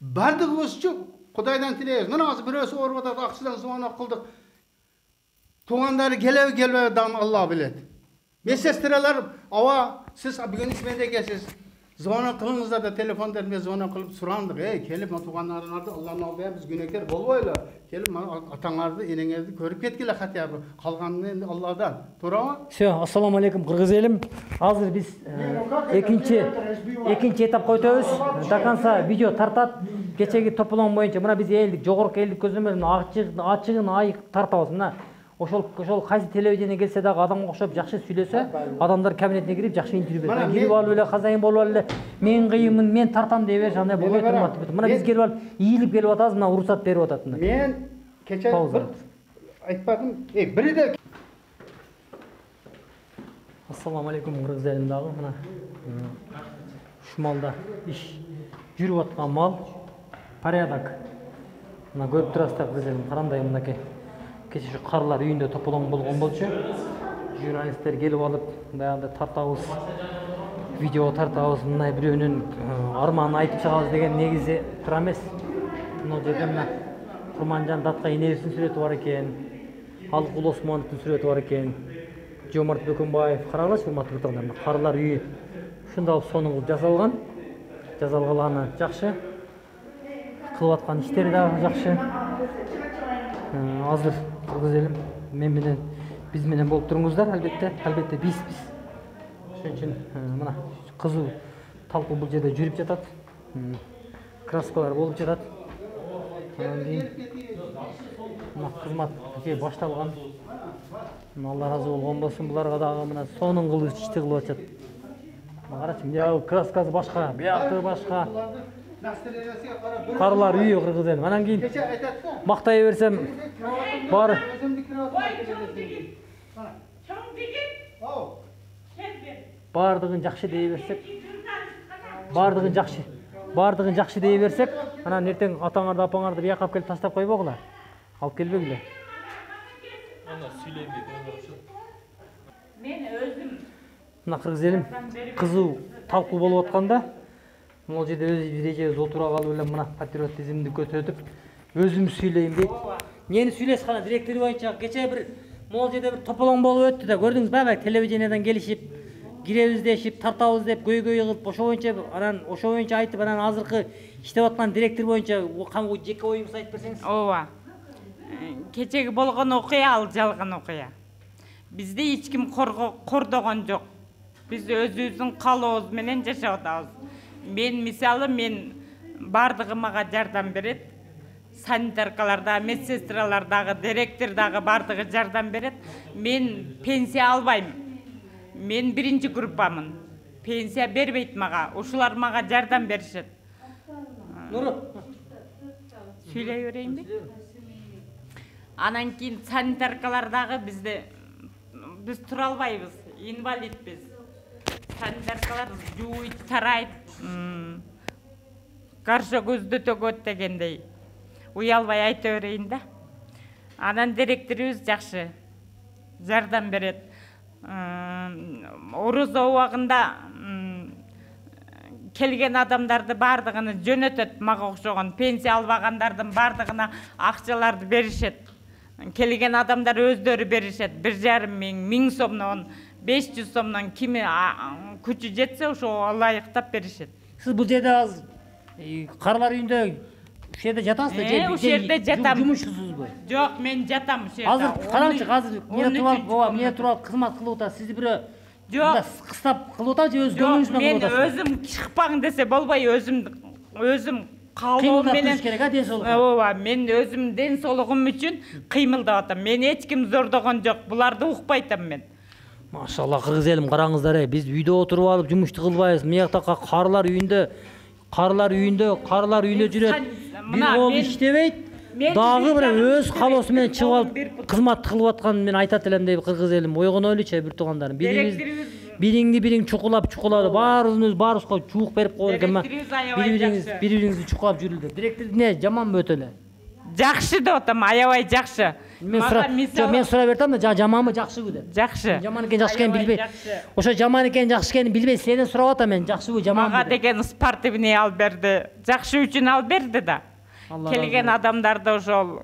Bardığımız için Kudaydan tileyiz. Mına azı birisi orada aksidan sonra kıldık. Tuğanları gelev dan Allah bilet. Mesestiralar ava siz bugün ismende gelsiz. Zona kılınızda da telefon derme zona kılıp surandık. Kelip tuğanlarınlarda Allah'ın aldığı biz günekler bolboyla. Kelip atanlardı, enеңерdi körüp ketkile hatya kalganını Allah'dan. To'g'rimi? Assalomu alaykum Qirg'iz elim. Hozir biz ikkinchi etapga o'tamiz. Dakansa video tartat. Kechagi to'polon bo'yicha mana biz eldik, jog'orqa eldik ko'zimizni achig'ini ayıq tartabыз. Mana ошол кайсы телевидение келсе дагы адамга окшоп жакшы сүйлөсө, адамдар кабинетине кирип жакшы интервью берет. Кирип алып эле казайын болуп алып эле мен кыйынмын, мен тартам дей бериш, андай болбой турмат. Мына биз келип алып ийилип келип атабыз, мына уруксат берип атат мына. Мен кече бир айтпадым. Бири де Assalomu alaykum Qirg'iz elim dagы. Мына ушмалда иш жүрүп аткан мал порядок. Мына көрүп турасыздар Qirg'iz elim, карандай мынакей. Кеше şu karlar үйүндө тополоң болгон болчу. Журналисттер келип алып, баягы тартабыз, видео тартабыз, мындай бирөөнүн арманын айтып чыгабыз деген негизи тура эмес. Мына жерде мына Курманжан Датка энебиздин сүрөтү бар экен. Алыкул Осмоновдун сүрөтү бар экен. Жомарт Бөкөнбаев, карагылачы урматтуу тыңдарман, карлар үйү ушундай сонун жасалган. Жасалганы жакшы. Кылып аткан иштери дагы жакшы. Азыр Qirg'iz elim, men bilen biz менен болуп туруңуздар, албетте биз. Ошон үчүн мына кызуу талкуу бул жерде жүрүп жатат. Краскалар болуп жатат. Анан кийин мына кызмат башталган. Алла разы болгон болсун, буларга дагы мына сонун кылып ишти кылып атат. Карачы, мына краскасы башка, биякты башка. Karlar үйү Qirg'iz elim. Анан кийин мактай берсем бар. Бардыгын жакшы дей берсек, бардыгын жакшы дей берсек, анан эртең атаңарды, апаңарды бияка алып келип таштап койбогула. Алып келбегиле. Ана сүйлөйм дейт. Мен өзүм. Мына Qirg'iz elim кызуу талкуу болуп атканда, Мол жерде өз ережебиз отура калып эле мына патриотизмди көтөрүп, өзүм сүйлөйм дейт. Нени сүйлөйсүз кана директор боюнча кече бир мол жерде бир тополоң болуп өттү да, көрдүңүз баягы телевидениеден келишип, киребиз дешип, тартабыз деп көйгөй кылып, ошо боюнча анан ошо боюнча айтып, анан азыркы иштеп аткан директор боюнча кандай жеке оюңузду айтып берсеңиз. Ооба. Кечеги болгон окуя ал жалган окуя. Бизди эч ким кордогон жок. Биз өзүбүздүн каалообуз менен жашап атабыз. Мен мисалы бардыгы мага жардам берет. Санитаркалар да, медсестралар дагы, директор дагы бардыгы жардам берет. Мен пенсия албайм. Мен биринчи группамын. Пенсия бербейт мага. Ушулар мага жардам беришет. Нуру. Сүйлөй берейинби? Анан кийин санитаркалар дагы биз тура албайбыз. Инвалидбиз. Санитаркалар жууйт, тарайт. Каршы көздө төгөт дегендей. Уялбай айта берейин да. Анан директорубуз жакшы. Жардам берет. Орозо убагында келген адамдарды бардыгыны жөнөтөт, мага окшогон пенсия албагандардын бардыгына акчаларды беришет. Келген адамдар өздөрү беришет. 1,5 миң, 1000 сомдон, 500 сомдон кими күчү жетсе ошо ылайыктап беришет. Сиз бул жерде азыр карлар үйүндө ушул жерде жатасызбы же? Ушул жерде жатам. Жумушсузбу? Жок, мен жатам ушул жерде. Азыр караңчы, азыр эмне туруп кызмат кылып атат. Сизди бирөө жок, кыстап кылып атат же өз көңүлүңүз менен кылып атасыз? Мен өзүм чыкпаң десе болбой, өзүм каалоо менен керек, ден соолук. Ооба, мен өзүм ден соолугум үчүн кыймылдап атам. Мен эч ким зордогон жок. Буларды укпайтам мен. Машалла, Qirg'iz elim, караңыздар, биз үйдө отуруп алып жумушту кылбайбыз. Мен жакта карлар үйүндө жүрөт. Бир кол иштебейт. Дагы бир өз калоосу менен чыгып алып кызмат кылып атканын мен айтат элем дейт Qirg'iz elim. Ойгонойлучу бир туугандарым. Бириңди чукулап, баарыбызга чуук берип коет экен. Бири-бириңизди чукулап жүрүлдүр. Директор эмне жаманбы өтө эле? Жакшы деп атам, аябай жакшы. мен сурап бердім да жаманбы жакшыбы деп. Жакшы. Жаман экен жакшы экенин билбей. Жакшы. Ошо жаман экен жакшы экенин билбей сенен сурап атам мен жакшыбы жаманбы Мага деп. деген спортивный алып берди. Жакшы үчүн алып берди да. Келген адамдарды ошол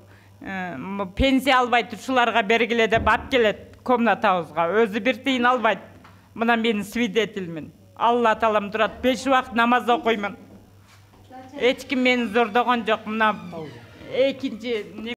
пенсия албайт ушуларга бергиле деп алып келет комнатабызга. Өзү бир тыйын албайт. Мына мен свидетельмин. Алла таалам турат 5 убакыт намаз окуймун. Эч ким мени зордогон жок. Мына экинчи